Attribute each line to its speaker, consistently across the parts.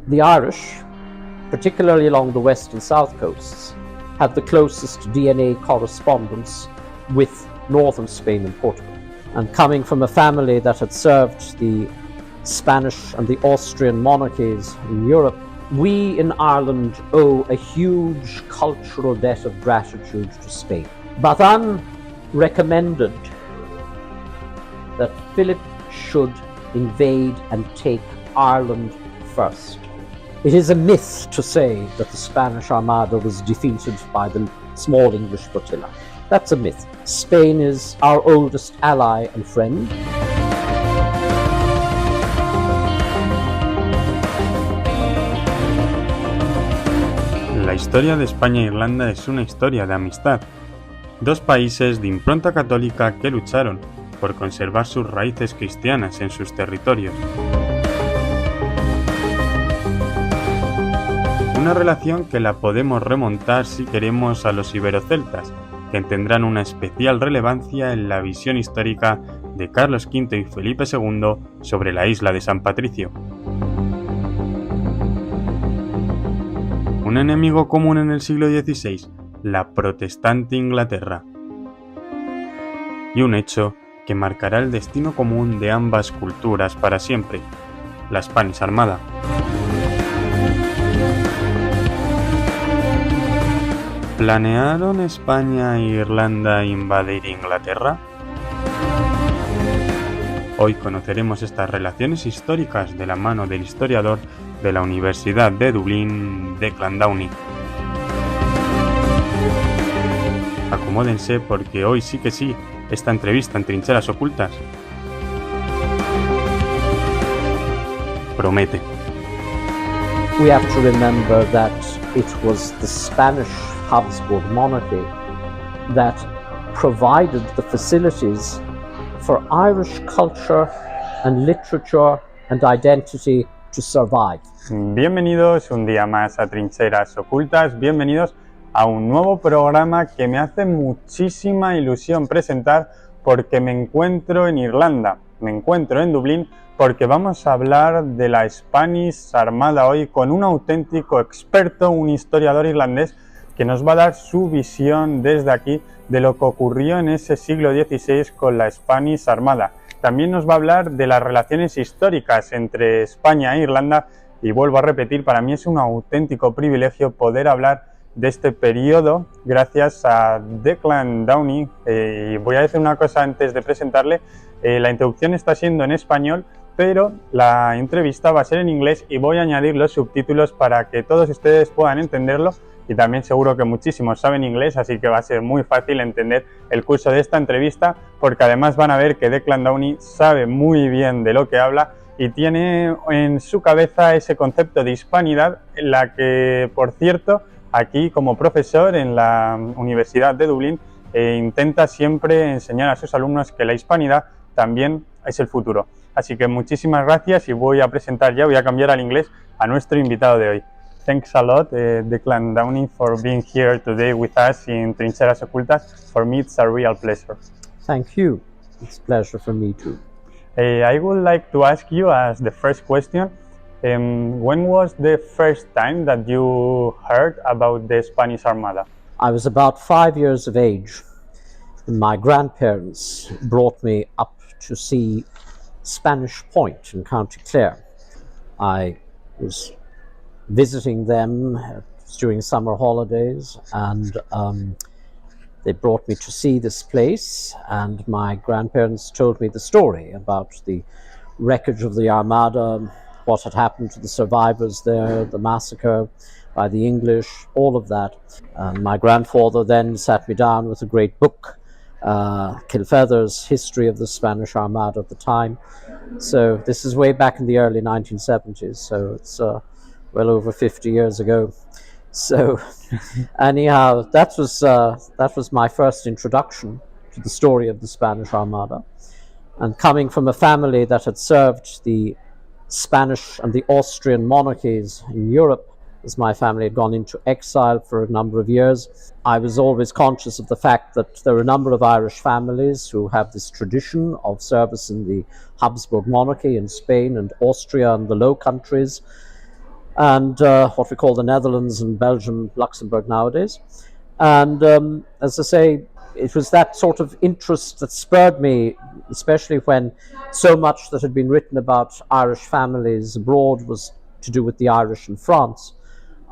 Speaker 1: The Irish, particularly along the west and south coasts, had the closest DNA correspondence with northern Spain and Portugal. And coming from a family that had served the Spanish and the Austrian monarchies in Europe, we in Ireland owe a huge cultural debt of gratitude to Spain. Bathan recommended that Philip should invade and take Ireland first. It is a myth to say that the Spanish Armada was defeated by the small English flotilla. That's a myth. Spain is our oldest ally and friend.
Speaker 2: La historia de España e Irlanda es una historia de amistad. Dos países de impronta católica que lucharon por conservar sus raíces cristianas en sus territorios. Una relación que la podemos remontar si queremos a los iberoceltas, que tendrán una especial relevancia en la visión histórica de Carlos V y Felipe II sobre la isla de San Patricio. Un enemigo común en el siglo XVI, la protestante Inglaterra. Y un hecho que marcará el destino común de ambas culturas para siempre, la Spanish Armada. ¿Planearon España e Irlanda invadir Inglaterra? Hoy conoceremos estas relaciones históricas de la mano del historiador de la Universidad de Dublín, Declan Downey. Acomódense porque hoy sí que sí, esta entrevista en Trincheras Ocultas promete.
Speaker 1: We have to remember that it was the Spanish Habsburg monarchy that provided the facilities for Irish culture and literature and identity to survive.
Speaker 2: Bienvenidos un día más a Trincheras Ocultas, bienvenidos a un nuevo programa que me hace muchísima ilusión presentar porque me encuentro en Irlanda, me encuentro en Dublín porque vamos a hablar de la Spanish Armada hoy con un auténtico experto, un historiador irlandés que nos va a dar su visión desde aquí de lo que ocurrió en ese siglo XVI con la Spanish Armada. También nos va a hablar de las relaciones históricas entre España e Irlanda y vuelvo a repetir, para mí es un auténtico privilegio poder hablar de este periodo gracias a Declan Downey. Y voy a decir una cosa antes de presentarle, la introducción está siendo en español, pero la entrevista va a ser en inglés y voy a añadir los subtítulos para que todos ustedes puedan entenderlo. Y también seguro que muchísimos saben inglés, así que va a ser muy fácil entender el curso de esta entrevista, porque además van a ver que Declan Downey sabe muy bien de lo que habla y tiene en su cabeza ese concepto de hispanidad, en la que, por cierto, aquí como profesor en la Universidad de Dublín, intenta siempre enseñar a sus alumnos que la hispanidad también es el futuro. Así que muchísimas gracias y voy a presentar ya, voy a cambiar al inglés a nuestro invitado de hoy. Thanks a lot, Declan Downey, for being here today with us in Trincheras Ocultas. For me, it's a real pleasure.
Speaker 1: Thank you. It's a pleasure for me too.
Speaker 2: I would like to ask you as the first question, when was the first time that you heard about the Spanish Armada?
Speaker 1: I was about 5 years of age, and my grandparents brought me up to see Spanish Point in County Clare. I was visiting them during summer holidays, and they brought me to see this place, and my grandparents told me the story about the wreckage of the Armada, what had happened to the survivors there, the massacre by the English, all of that. My grandfather then sat me down with a great book, Kilfeather's History of the Spanish Armada at the time. So this is way back in the early 1970s, so it's well over 50 years ago. So anyhow, that was my first introduction to the story of the Spanish Armada. And coming from a family that had served the Spanish and the Austrian monarchies in Europe, as my family had gone into exile for a number of years, I was always conscious of the fact that there are a number of Irish families who have this tradition of service in the Habsburg monarchy in Spain and Austria and the Low Countries. and what we call the Netherlands and Belgium, Luxembourg nowadays. And as I say, it was that sort of interest that spurred me, especially when so much that had been written about Irish families abroad was to do with the Irish in France.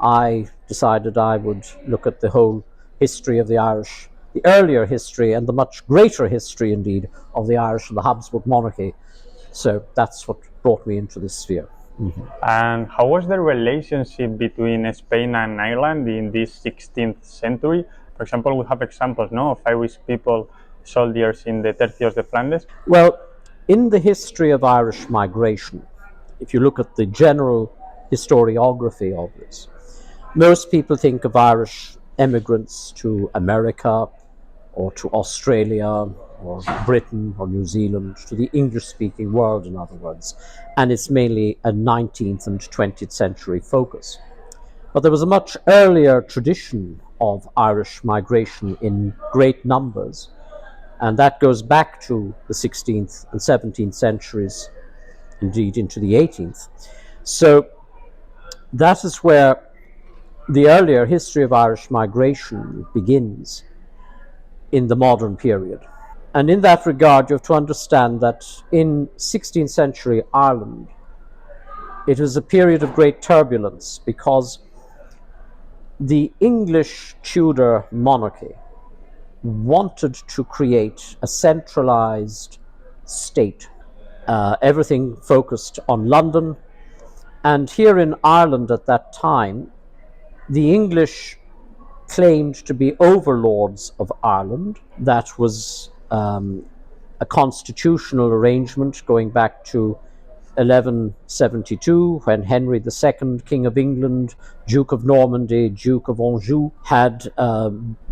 Speaker 1: I decided I would look at the whole history of the Irish, the earlier history and the much greater history indeed of the Irish and the Habsburg monarchy. So that's what brought me into this sphere.
Speaker 2: And how was the relationship between Spain and Ireland in this 16th century? For example, we have examples, no, of Irish people, soldiers in the Tercios de Flandes.
Speaker 1: Well, in the history of Irish migration, if you look at the general historiography of this, most people think of Irish emigrants to America or to Australia or Britain or New Zealand, to the English-speaking world, in other words, and it's mainly a 19th and 20th century focus. But there was a much earlier tradition of Irish migration in great numbers, and that goes back to the 16th and 17th centuries, indeed into the 18th. So that is where the earlier history of Irish migration begins in the modern period. And in that regard, you have to understand that in 16th century Ireland, it was a period of great turbulence because the English Tudor monarchy wanted to create a centralized state, everything focused on London. And here in Ireland at that time, the English claimed to be overlords of Ireland. That was a constitutional arrangement going back to 1172, when Henry II, King of England, Duke of Normandy, Duke of Anjou, had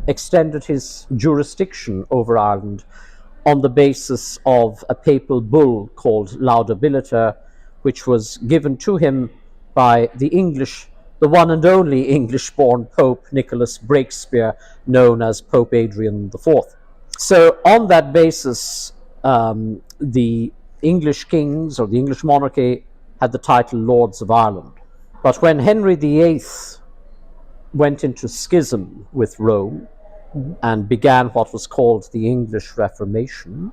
Speaker 1: extended his jurisdiction over Ireland on the basis of a papal bull called Laudabiliter, which was given to him by the one and only English-born Pope Nicholas Breakspere, known as Pope Adrian IV. So on that basis, the English kings or the English monarchy had the title Lords of Ireland. But when Henry VIII went into schism with Rome and began what was called the English Reformation,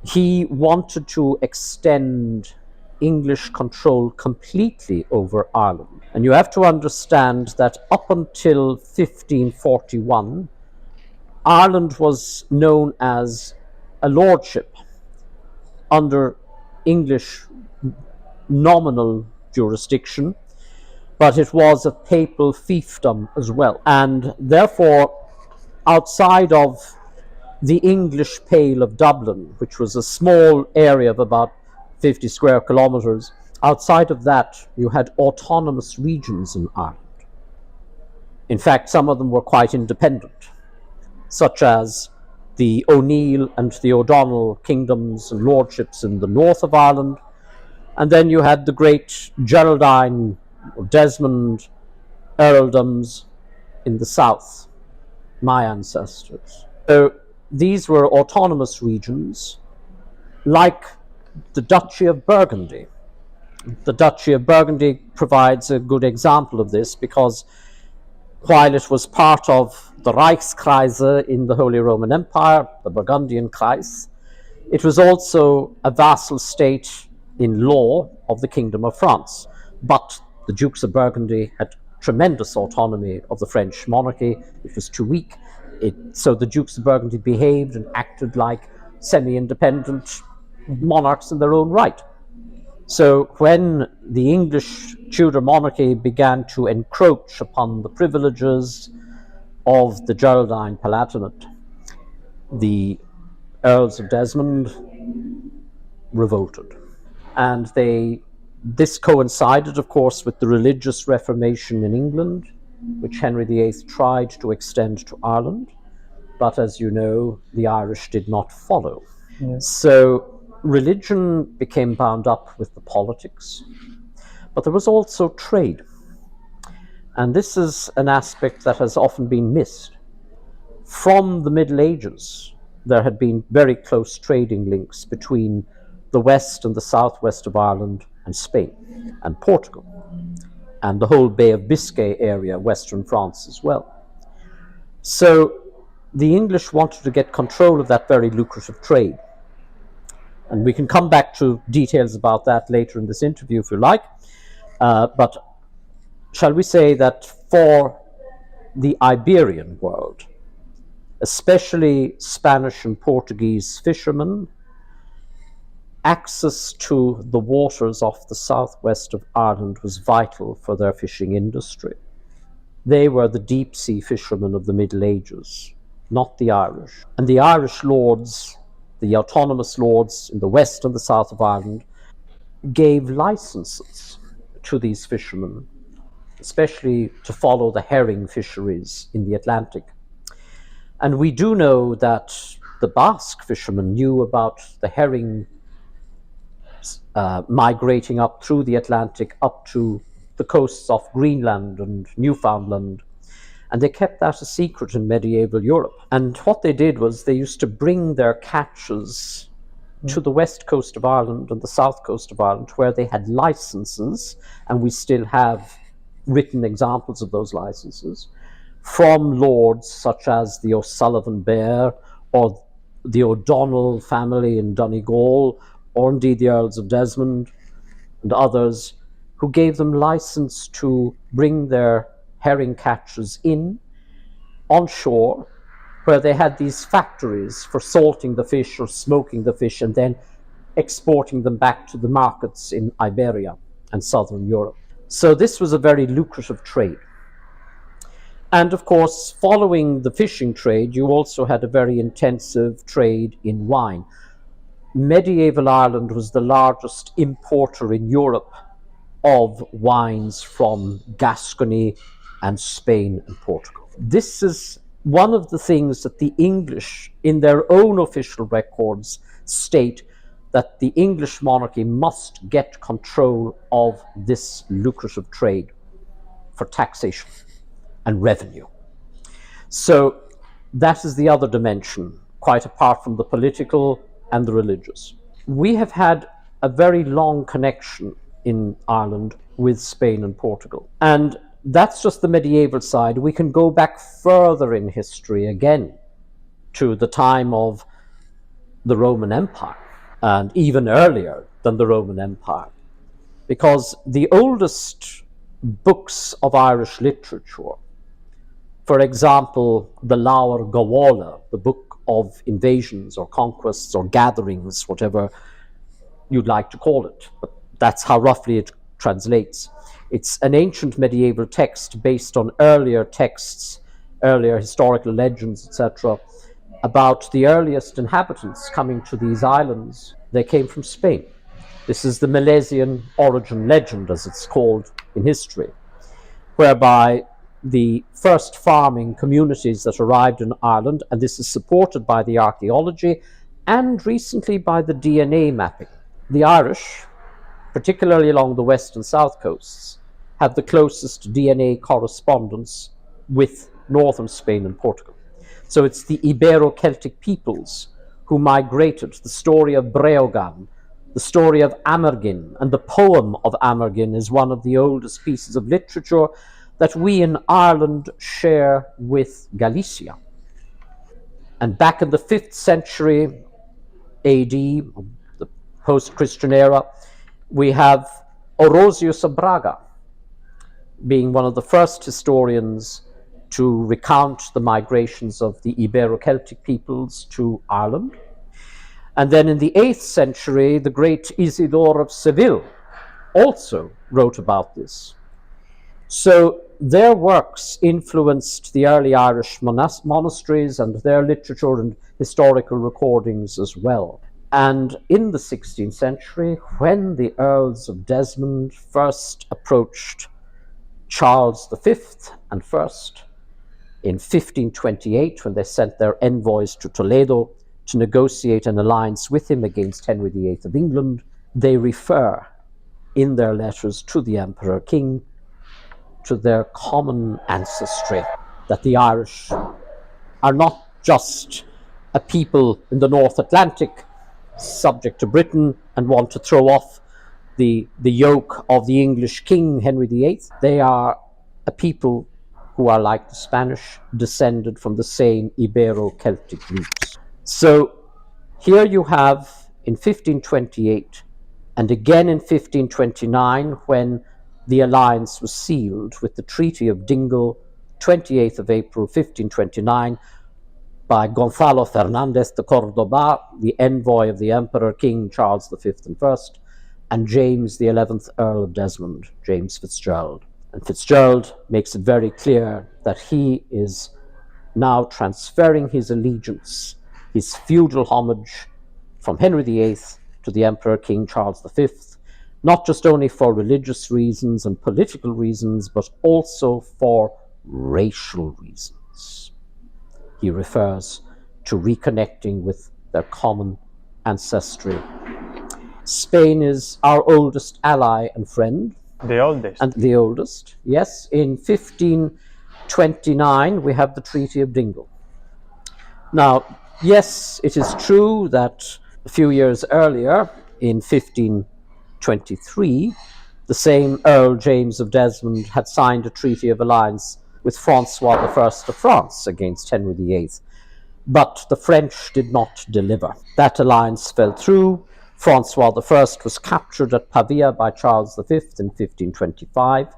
Speaker 1: he wanted to extend English control completely over Ireland. And you have to understand that up until 1541, Ireland was known as a lordship under English nominal jurisdiction, but it was a papal fiefdom as well. And therefore, outside of the English Pale of Dublin, which was a small area of about 50 square kilometers, outside of that, you had autonomous regions in Ireland. In fact, some of them were quite independent, such as the O'Neill and the O'Donnell kingdoms and lordships in the north of Ireland. And then you had the great Geraldine or Desmond earldoms in the south, my ancestors. So these were autonomous regions, like the Duchy of Burgundy. The Duchy of Burgundy provides a good example of this because while it was part of the Reichskreise in the Holy Roman Empire, the Burgundian Kreis, it was also a vassal state in law of the Kingdom of France. But the Dukes of Burgundy had tremendous autonomy of the French monarchy. It was too weak. So the Dukes of Burgundy behaved and acted like semi-independent monarchs in their own right. So when the English Tudor monarchy began to encroach upon the privileges of the Geraldine Palatinate, the Earls of Desmond revolted. And this coincided, of course, with the religious reformation in England, which Henry VIII tried to extend to Ireland. But as you know, the Irish did not follow. Yes. So religion became bound up with the politics, but there was also trade. And this is an aspect that has often been missed. From the Middle Ages, there had been very close trading links between the west and the southwest of Ireland and Spain and Portugal. and the whole Bay of Biscay area, western France as well. So the English wanted to get control of that very lucrative trade. And we can come back to details about that later in this interview if you like. But shall we say that for the Iberian world, especially Spanish and Portuguese fishermen, access to the waters off the southwest of Ireland was vital for their fishing industry. They were the deep sea fishermen of the Middle Ages, not the Irish. And the Irish lords, the autonomous lords in the west and the south of Ireland, gave licenses to these fishermen, especially to follow the herring fisheries in the Atlantic. And we do know that the Basque fishermen knew about the herring migrating up through the Atlantic up to the coasts of Greenland and Newfoundland. And they kept that a secret in medieval Europe. And what they did was they used to bring their catches to the west coast of Ireland and the south coast of Ireland, where they had licenses, and we still have written examples of those licenses, from lords such as the O'Sullivan Bear or the O'Donnell family in Donegal, or indeed the Earls of Desmond and others, who gave them license to bring their herring catches in on shore, where they had these factories for salting the fish or smoking the fish and then exporting them back to the markets in Iberia and southern Europe. So this was a very lucrative trade. And of course, following the fishing trade, you also had a very intensive trade in wine. Medieval Ireland was the largest importer in Europe of wines from Gascony and Spain and Portugal. This is one of the things that the English, in their own official records, state that the English monarchy must get control of this lucrative trade for taxation and revenue. So that is the other dimension, quite apart from the political and the religious. We have had a very long connection in Ireland with Spain and Portugal. And that's just the medieval side. We can go back further in history again to the time of the Roman Empire, and even earlier than the Roman Empire, because the oldest books of Irish literature, for example, the Laur Gawala, the book of invasions or conquests or gatherings, whatever you'd like to call it, but that's how roughly it translates. It's an ancient medieval text based on earlier texts, earlier historical legends, etc., about the earliest inhabitants coming to these islands. They came from Spain. This is the Milesian origin legend, as it's called in history, whereby the first farming communities that arrived in Ireland, and this is supported by the archaeology and recently by the DNA mapping. The Irish, particularly along the west and south coasts, have the closest DNA correspondence with northern Spain and Portugal. So it's the Ibero-Celtic peoples who migrated. The story of Breogan, the story of Amergin, and the poem of Amergin is one of the oldest pieces of literature that we in Ireland share with Galicia. And back in the 5th century AD, the post-Christian era, we have Orosius of Braga being one of the first historians to recount the migrations of the Ibero-Celtic peoples to Ireland. And then in the 8th century, the great Isidore of Seville also wrote about this. So their works influenced the early Irish monasteries and their literature and historical recordings as well. And in the 16th century, when the Earls of Desmond first approached Charles V and first in 1528, when they sent their envoys to Toledo to negotiate an alliance with him against Henry VIII of England, they refer in their letters to the Emperor King to their common ancestry, that the Irish are not just a people in the North Atlantic subject to Britain and want to throw off the yoke of the English king, Henry VIII. They are a people who are like the Spanish, descended from the same Ibero-Celtic roots. So here you have in 1528 and again in 1529, when the alliance was sealed with the Treaty of Dingle, 28th of April 1529, by Gonzalo Fernandez de Cordoba, the envoy of the Emperor King Charles V and First, and James the 11th Earl of Desmond, James Fitzgerald. And Fitzgerald makes it very clear that he is now transferring his allegiance, his feudal homage, from Henry VIII to the Emperor King Charles V, not just only for religious reasons and political reasons, but also for racial reasons. He refers to reconnecting with their common ancestry. Spain is our oldest ally and friend.
Speaker 2: The oldest.
Speaker 1: And the oldest, yes. In 1529, we have the Treaty of Dingle. Now, yes, it is true that a few years earlier, in 1523, the same Earl James of Desmond had signed a treaty of alliance with Francois I of France against Henry VIII. But the French did not deliver. That alliance fell through. Francois I was captured at Pavia by Charles V in 1525.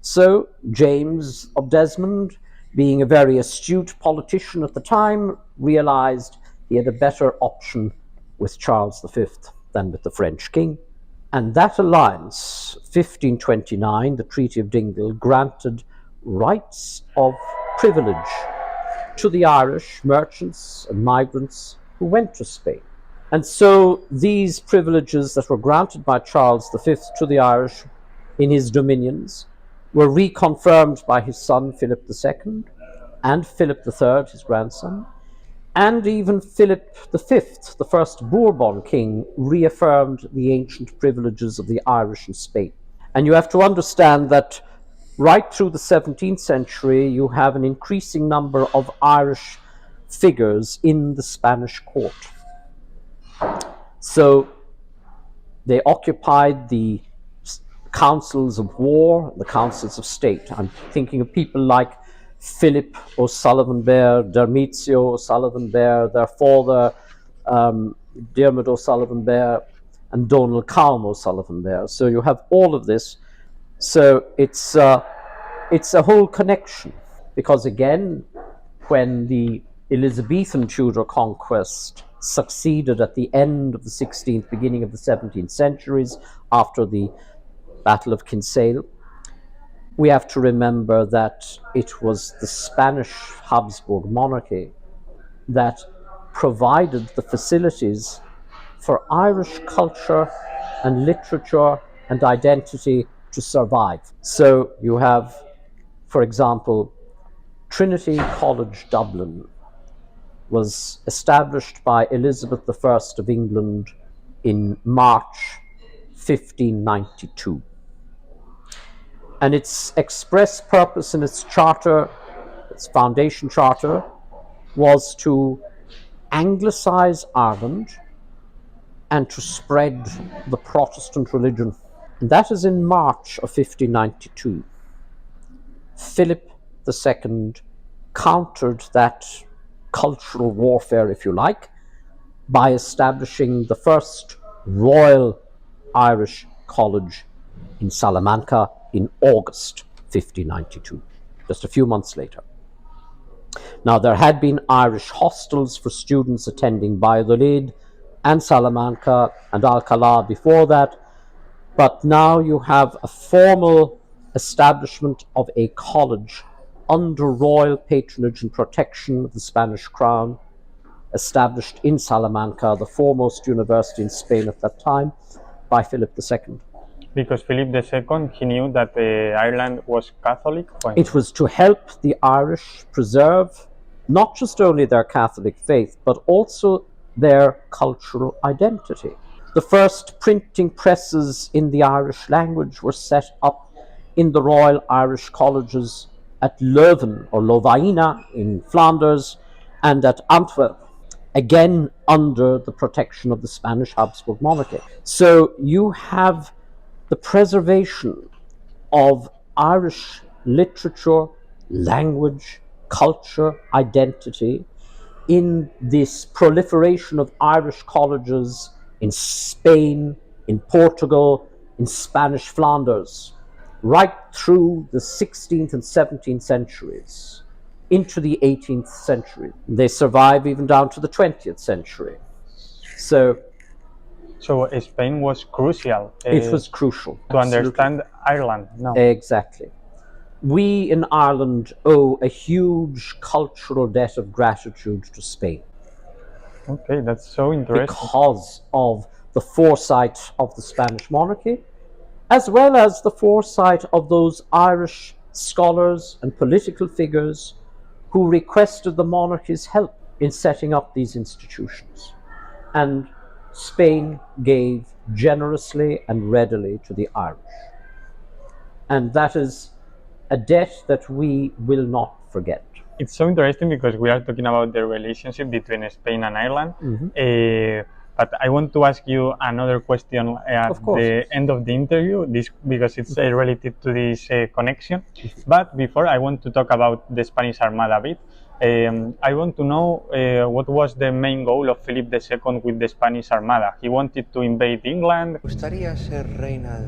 Speaker 1: So James of Desmond, being a very astute politician at the time, realized he had a better option with Charles V than with the French king. And that alliance, 1529, the Treaty of Dingle, granted rights of privilege to the Irish merchants and migrants who went to Spain. And so these privileges that were granted by Charles V to the Irish in his dominions were reconfirmed by his son Philip II and Philip III, his grandson, and even Philip V, the first Bourbon king, reaffirmed the ancient privileges of the Irish in Spain. And you have to understand that right through the 17th century, you have an increasing number of Irish figures in the Spanish court. So they occupied the councils of war, the councils of state. I'm thinking of people like Philip O'Sullivan Bear, Dermizio O'Sullivan Bear, their father, Diarmid O'Sullivan Bear, and Donald Calm O'Sullivan Bear. So you have all of this. So it's a whole connection, because again, when the Elizabethan Tudor conquest succeeded at the end of the 16th, beginning of the 17th centuries, after the Battle of Kinsale, we have to remember that it was the Spanish Habsburg monarchy that provided the facilities for Irish culture and literature and identity to survive. So you have, for example, Trinity College Dublin was established by Elizabeth I of England in March 1592. And its express purpose in its charter, its foundation charter, was to Anglicize Ireland and to spread the Protestant religion. And that is in March of 1592. Philip II countered that cultural warfare, if you like, by establishing the first Royal Irish College in Salamanca in August 1592, just a few months later. Now, there had been Irish hostels for students attending Valladolid and Salamanca and Alcalá before that, but now you have a formal establishment of a college under royal patronage and protection of the Spanish crown, established in Salamanca, the foremost university in Spain at that time, by Philip II.
Speaker 2: Because Philip II, he knew that Ireland was Catholic?
Speaker 1: It was to help the Irish preserve not just only their Catholic faith, but also their cultural identity. The first printing presses in the Irish language were set up in the Royal Irish Colleges at Leuven or Lovaina in Flanders and at Antwerp, again under the protection of the Spanish Habsburg monarchy. So you have the preservation of Irish literature, language, culture, identity in this proliferation of Irish colleges in Spain, in Portugal, in Spanish Flanders, right through the 16th and 17th centuries, into the 18th century. They survive even down to the 20th century. So
Speaker 2: Spain was crucial.
Speaker 1: It was crucial
Speaker 2: to understand Ireland. No.
Speaker 1: Exactly. We in Ireland owe a huge cultural debt of gratitude to Spain.
Speaker 2: Okay, that's so interesting.
Speaker 1: Because of the foresight of the Spanish monarchy, as well as the foresight of those Irish scholars and political figures who requested the monarchy's help in setting up these institutions. And Spain gave generously and readily to the Irish. And that is a debt that we will not forget.
Speaker 2: It's so interesting because we are talking about the relationship between Spain and Ireland. But I want to ask you another question at the end of the interview, because it's related to this connection. But before, I want to talk about the Spanish Armada a bit. I want to know what was the main goal of Philip II with the Spanish Armada. He wanted to invade England.
Speaker 3: Gustaría ser reina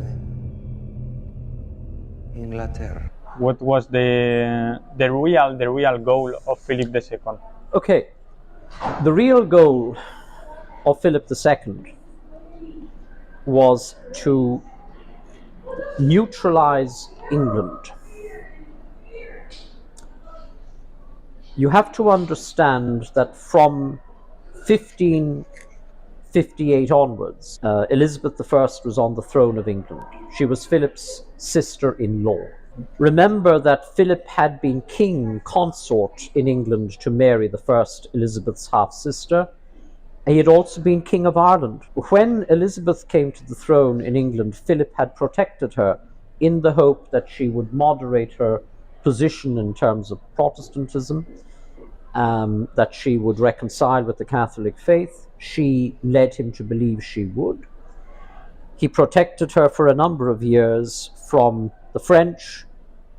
Speaker 3: de Inglaterra.
Speaker 2: What was the real goal of Philip II?
Speaker 1: Okay, the real goal of Philip II was to neutralize England. You have to understand that from 1558 onwards, Elizabeth I was on the throne of England. She was Philip's sister-in-law. Remember that Philip had been king consort in England to Mary I, Elizabeth's half-sister. He had also been King of Ireland. When Elizabeth came to the throne in England, Philip had protected her in the hope that she would moderate her position in terms of Protestantism, that she would reconcile with the Catholic faith. She led him to believe she would. He protected her for a number of years from the French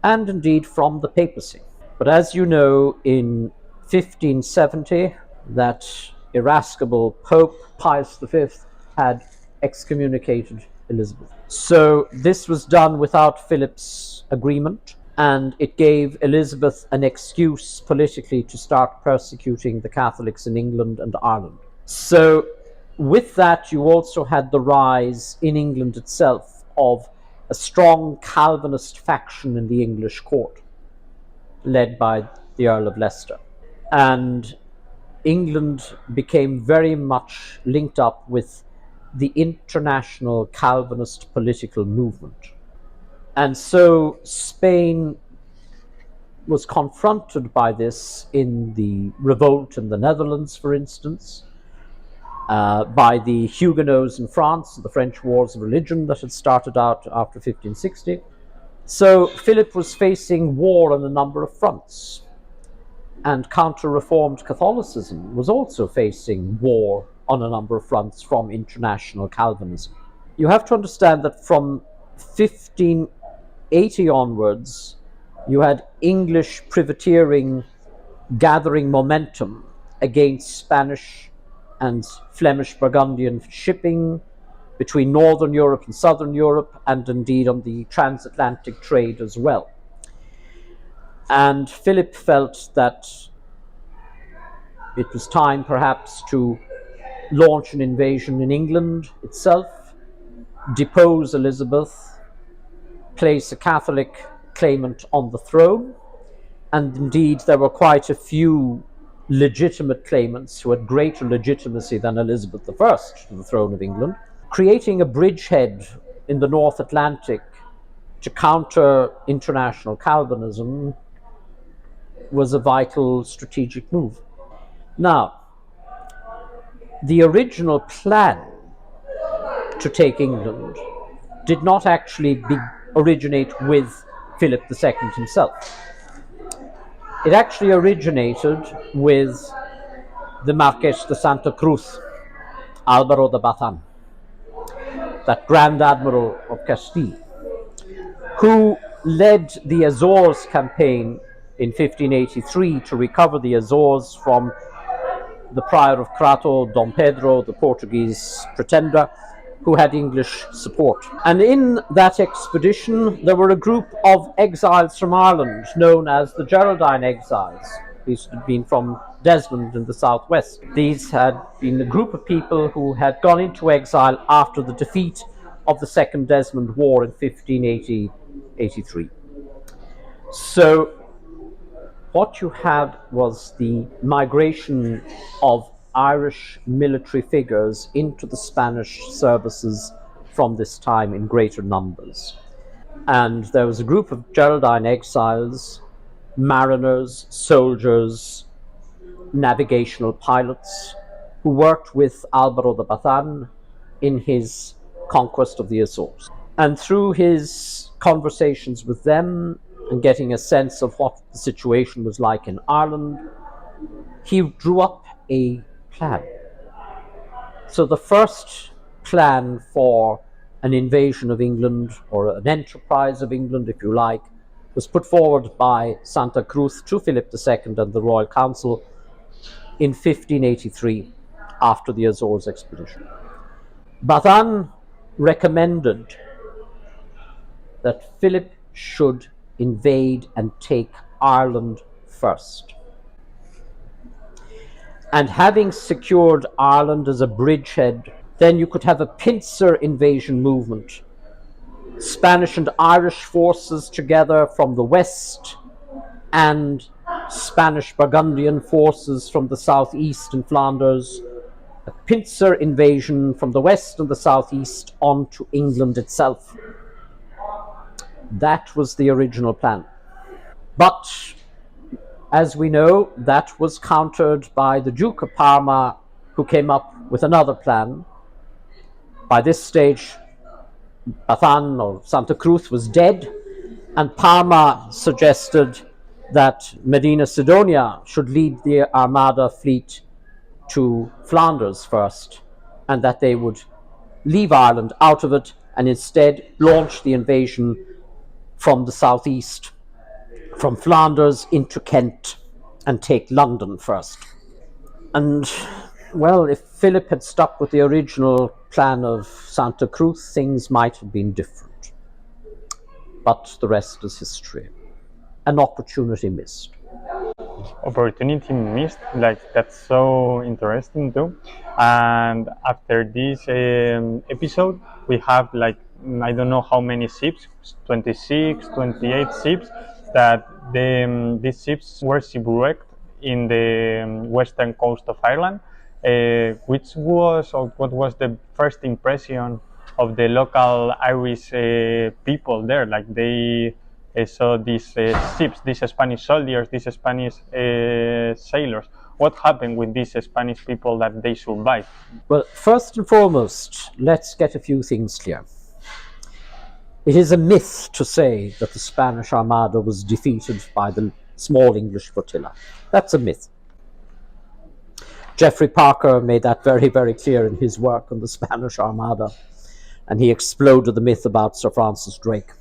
Speaker 1: and indeed from the papacy. But as you know, in 1570, that irascible Pope Pius V had excommunicated Elizabeth. So this was done without Philip's agreement, and it gave Elizabeth an excuse politically to start persecuting the Catholics in England and Ireland. So with that, you also had the rise in England itself of a strong Calvinist faction in the English court, led by the Earl of Leicester. And England became very much linked up with the international Calvinist political movement. And so Spain was confronted by this in the revolt in the Netherlands, for instance, by the Huguenots in France, the French Wars of Religion that had started out after 1560. So Philip was facing war on a number of fronts. And counter-reformed Catholicism was also facing war on a number of fronts from international Calvinism. You have to understand that from 1580 onwards, you had English privateering gathering momentum against Spanish and Flemish Burgundian shipping between Northern Europe and Southern Europe, and indeed on the transatlantic trade as well. And Philip felt that it was time perhaps to launch an invasion in England itself, depose Elizabeth, place a Catholic claimant on the throne, and indeed there were quite a few legitimate claimants who had greater legitimacy than Elizabeth I to the throne of England. Creating a bridgehead in the North Atlantic to counter international Calvinism was a vital strategic move. Now, the original plan to take England did not actually originate with Philip II himself. It actually originated with the Marqués de Santa Cruz, Álvaro de Bazán. that Grand Admiral of Castile, who led the Azores campaign in 1583 to recover the Azores from the Prior of Crato, Dom Pedro, the Portuguese pretender, who had English support. And in that expedition, there were a group of exiles from Ireland known as the Geraldine Exiles. These had been from Desmond in the southwest. These had been a group of people who had gone into exile after the defeat of the Second Desmond War in 1583. So what you had was the migration of Irish military figures into the Spanish services from this time in greater numbers. And there was a group of Geraldine exiles, mariners, soldiers, navigational pilots, who worked with Álvaro de Bazán in his conquest of the Azores. And through his conversations with them and getting a sense of what the situation was like in Ireland, he drew up a plan. So the first plan for an invasion of England, or an enterprise of England, if you like, was put forward by Santa Cruz to Philip II and the Royal Council in 1583, after the Azores expedition. Bazán recommended that Philip should invade and take Ireland first. And having secured Ireland as a bridgehead, then you could have a pincer invasion movement. Spanish and Irish forces together from the west, and Spanish Burgundian forces from the southeast in Flanders, a pincer invasion from the west and the southeast onto England itself. That was the original plan. But as we know, that was countered by the Duke of Parma, who came up with another plan. By this stage, Bazán, or Santa Cruz, was dead, and Parma suggested that Medina Sidonia should lead the Armada fleet to Flanders first, and that they would leave Ireland out of it and instead launch the invasion from the southeast, from Flanders into Kent, and take London first. And, well, if Philip had stuck with the original plan of Santa Cruz, things might have been different. But the rest is history. An opportunity missed.
Speaker 2: Opportunity missed, like that's so interesting too. And after this episode, we have like, I don't know how many ships, 26, 28 ships, that these ships were shipwrecked in the western coast of Ireland. Which was, or what was the first impression of the local Irish people there? Like they saw these ships, these Spanish soldiers, these Spanish sailors. What happened with these Spanish people that they survived?
Speaker 1: Well, first and foremost, let's get a few things clear. It is a myth to say that the Spanish Armada was defeated by the small English flotilla. That's a myth. Geoffrey Parker made that very, very clear in his work on the Spanish Armada, and he exploded the myth about Sir Francis Drake.